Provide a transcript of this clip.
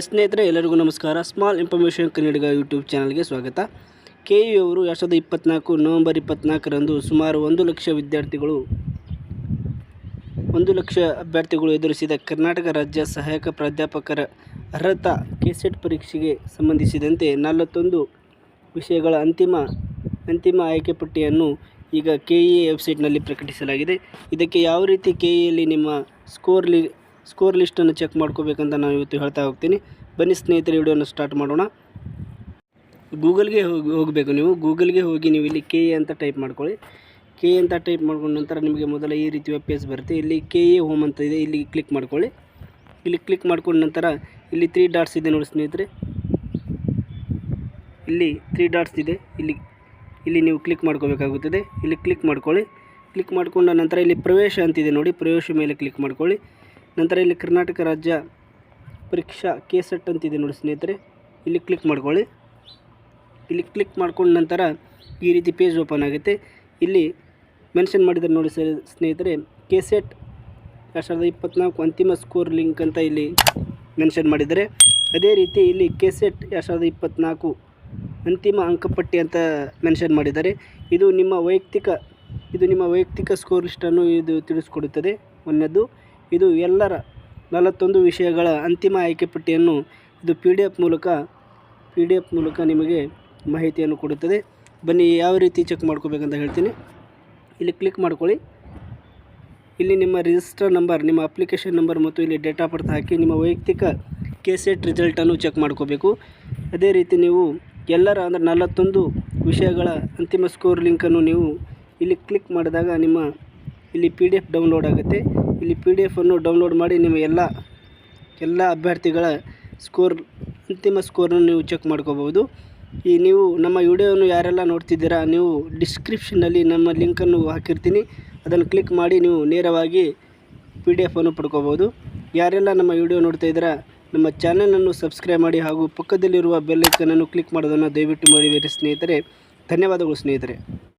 Hi ಸ್ನೇಹಿತರೆ, ಎಲ್ಲರಿಗೂ ನಮಸ್ಕಾರ. ಸ್ಮಾಲ್ ಇನ್ಫಾರ್ಮೇಷನ್ ಕನ್ನಡಿಗ ಯೂಟ್ಯೂಬ್ ಚಾನಲ್ಗೆ ಸ್ವಾಗತ. KU ಅವರು 2024 ನವೆಂಬರ್ 24ರಂದು ಸುಮಾರು 1 ಲಕ್ಷ ಅಭ್ಯರ್ಥಿಗಳು ಎದುರಿಸಿದ ಕರ್ನಾಟಕ ರಾಜ್ಯ ಸಹಾಯಕ ಪ್ರಾಧ್ಯಾಪಕರ ಅರ್ಹತಾ ಕೆಸೆಟ್ ಪರೀಕ್ಷೆಗೆ ಸಂಬಂಧಿಸಿದಂತೆ 41 ವಿಷಯಗಳ ಅಂತಿಮ ಆಯ್ಕೆ ಪಟ್ಟಿಯನ್ನು ಈಗ KEA ವೆಬ್ಸೈಟ್ನಲ್ಲಿ ಪ್ರಕಟಿಸಲಾಗಿದೆ. ಇದಕ್ಕೆ ಯಾವ ರೀತಿ KEAಯಲ್ಲಿ ನಿಮ್ಮ ಸ್ಕೋರ್ ಲಿಸ್ಟನ್ನು ಚೆಕ್ ಮಾಡ್ಕೋಬೇಕಂತ ನಾನು ಇವತ್ತು ಹೇಳ್ತಾ ಹೋಗ್ತೀನಿ. ಬನ್ನಿ ಸ್ನೇಹಿತರೆ, ವಿಡಿಯೋನ ಸ್ಟಾರ್ಟ್ ಮಾಡೋಣ. ಗೂಗಲ್ಗೆ ಹೋಗಬೇಕು. ನೀವು ಗೂಗಲ್ಗೆ ಹೋಗಿ ನೀವು ಇಲ್ಲಿ KEA ಅಂತ ಟೈಪ್ ಮಾಡ್ಕೊಳ್ಳಿ. KEA ಅಂತ ಟೈಪ್ ಮಾಡ್ಕೊಂಡ ನಂತರ ನಿಮಗೆ ಮೊದಲ ಈ ರೀತಿ ವೆಬ್ ಪೇಜ್ ಬರುತ್ತೆ. ಇಲ್ಲಿ KEA ಹೋಮ್ ಅಂತ ಇದೆ, ಇಲ್ಲಿ ಕ್ಲಿಕ್ ಮಾಡ್ಕೊಳ್ಳಿ. ಇಲ್ಲಿ ಕ್ಲಿಕ್ ಮಾಡ್ಕೊಂಡ ನಂತರ ಇಲ್ಲಿ 3 ಡಾಟ್ಸ್ ಇದೆ ನೋಡಿ ಸ್ನೇಹಿತರೆ, ಇಲ್ಲಿ 3 ಡಾಟ್ಸ್ ಇದೆ. ಇಲ್ಲಿ ನೀವು ಕ್ಲಿಕ್ ಮಾಡ್ಕೋಬೇಕಾಗುತ್ತದೆ. ಇಲ್ಲಿ ಕ್ಲಿಕ್ ಮಾಡ್ಕೊಳ್ಳಿ. ಕ್ಲಿಕ್ ಮಾಡ್ಕೊಂಡ ನಂತರ ಇಲ್ಲಿ ಪ್ರವೇಶ ಅಂತಿದೆ ನೋಡಿ, ಪ್ರವೇಶ ಮೇಲೆ ಕ್ಲಿಕ್ ಮಾಡ್ಕೊಳ್ಳಿ. ನಂತರ ಇಲ್ಲಿ ಕರ್ನಾಟಕ ರಾಜ್ಯ ಪರೀಕ್ಷಾ ಕೆಸೆಟ್ ಅಂತಿದೆ ನೋಡಿ ಸ್ನೇಹಿತರೆ, ಇಲ್ಲಿ ಕ್ಲಿಕ್ ಮಾಡ್ಕೊಳ್ಳಿ. ಇಲ್ಲಿ ಕ್ಲಿಕ್ ಮಾಡ್ಕೊಂಡ ನಂತರ ಈ ರೀತಿ ಪೇಜ್ ಓಪನ್ ಆಗುತ್ತೆ. ಇಲ್ಲಿ ಮೆನ್ಷನ್ ಮಾಡಿದ್ದಾರೆ ನೋಡಿ ಸ್ನೇಹಿತರೆ, ಕೆಸೆಟ್ 2024 ಅಂತಿಮ ಸ್ಕೋರ್ ಲಿಂಕ್ ಅಂತ ಇಲ್ಲಿ ಮೆನ್ಷನ್ ಮಾಡಿದ್ದಾರೆ. ಅದೇ ರೀತಿ ಇಲ್ಲಿ ಕೆಸೆಟ್ 2024 ಅಂತಿಮ ಅಂಕಪಟ್ಟಿ ಅಂತ ಮೆನ್ಷನ್ ಮಾಡಿದ್ದಾರೆ. ಇದು ನಿಮ್ಮ ವೈಯಕ್ತಿಕ ಸ್ಕೋರ್ ಲಿಸ್ಟನ್ನು ಇದು ತಿಳಿಸ್ಕೊಡುತ್ತದೆ. ಒಂದನೇದು, ಇದು ಎಲ್ಲರ 41 ವಿಷಯಗಳ ಅಂತಿಮ ಆಯ್ಕೆ ಪಟ್ಟಿಯನ್ನು ಇದು PDF ಮೂಲಕ ನಿಮಗೆ ಮಾಹಿತಿಯನ್ನು ಕೊಡುತ್ತದೆ. ಬನ್ನಿ ಯಾವ ರೀತಿ ಚೆಕ್ ಮಾಡ್ಕೋಬೇಕಂತ ಹೇಳ್ತೀನಿ. ಇಲ್ಲಿ ಕ್ಲಿಕ್ ಮಾಡ್ಕೊಳ್ಳಿ. ಇಲ್ಲಿ ನಿಮ್ಮ ರಿಜಿಸ್ಟರ್ ನಂಬರ್, ನಿಮ್ಮ ಅಪ್ಲಿಕೇಶನ್ ನಂಬರ್ ಮತ್ತು ಇಲ್ಲಿ ಡೇಟ್ ಆಫ್ ಬರ್ತ್ ಹಾಕಿ ನಿಮ್ಮ ವೈಯಕ್ತಿಕ ಕೆಸೆಟ್ ರಿಸಲ್ಟನ್ನು ಚೆಕ್ ಮಾಡ್ಕೋಬೇಕು. ಅದೇ ರೀತಿ ನೀವು ಎಲ್ಲರ 41 ವಿಷಯಗಳ ಅಂತಿಮ ಸ್ಕೋರ್ ಲಿಂಕನ್ನು ನೀವು ಇಲ್ಲಿ ಕ್ಲಿಕ್ ಮಾಡಿದಾಗ ನಿಮ್ಮ ಇಲ್ಲಿ PDF ಡೌನ್ಲೋಡ್ ಆಗುತ್ತೆ. ಇಲ್ಲಿ PDF ಅನ್ನು ಡೌನ್ಲೋಡ್ ಮಾಡಿ ನಿಮ್ಮ ಎಲ್ಲ ಅಭ್ಯರ್ಥಿಗಳ ಅಂತಿಮ ಸ್ಕೋರನ್ನು ನೀವು ಚೆಕ್ ಮಾಡ್ಕೋಬಹುದು. ನೀವು ನಮ್ಮ ವಿಡಿಯೋವನ್ನು ಯಾರೆಲ್ಲ ನೋಡ್ತಿದ್ದೀರಾ, ನೀವು ಡಿಸ್ಕ್ರಿಪ್ಷನ್ನಲ್ಲಿ ನಮ್ಮ ಲಿಂಕನ್ನು ಹಾಕಿರ್ತೀನಿ, ಅದನ್ನು ಕ್ಲಿಕ್ ಮಾಡಿ ನೀವು ನೇರವಾಗಿ PDF ಅನ್ನು ಪಡ್ಕೋಬೋದು. ಯಾರೆಲ್ಲ ನಮ್ಮ ವಿಡಿಯೋ ನೋಡ್ತಾ ಇದ್ದೀರಾ, ನಮ್ಮ ಚಾನಲನ್ನು ಸಬ್ಸ್ಕ್ರೈಬ್ ಮಾಡಿ ಹಾಗೂ ಪಕ್ಕದಲ್ಲಿರುವ ಬೆಲ್ ಐಕನನ್ನು ಕ್ಲಿಕ್ ಮಾಡೋದನ್ನು ದಯವಿಟ್ಟು ಮಾಡಿಬೇಡಿ ಸ್ನೇಹಿತರೆ. ಧನ್ಯವಾದಗಳು ಸ್ನೇಹಿತರೆ.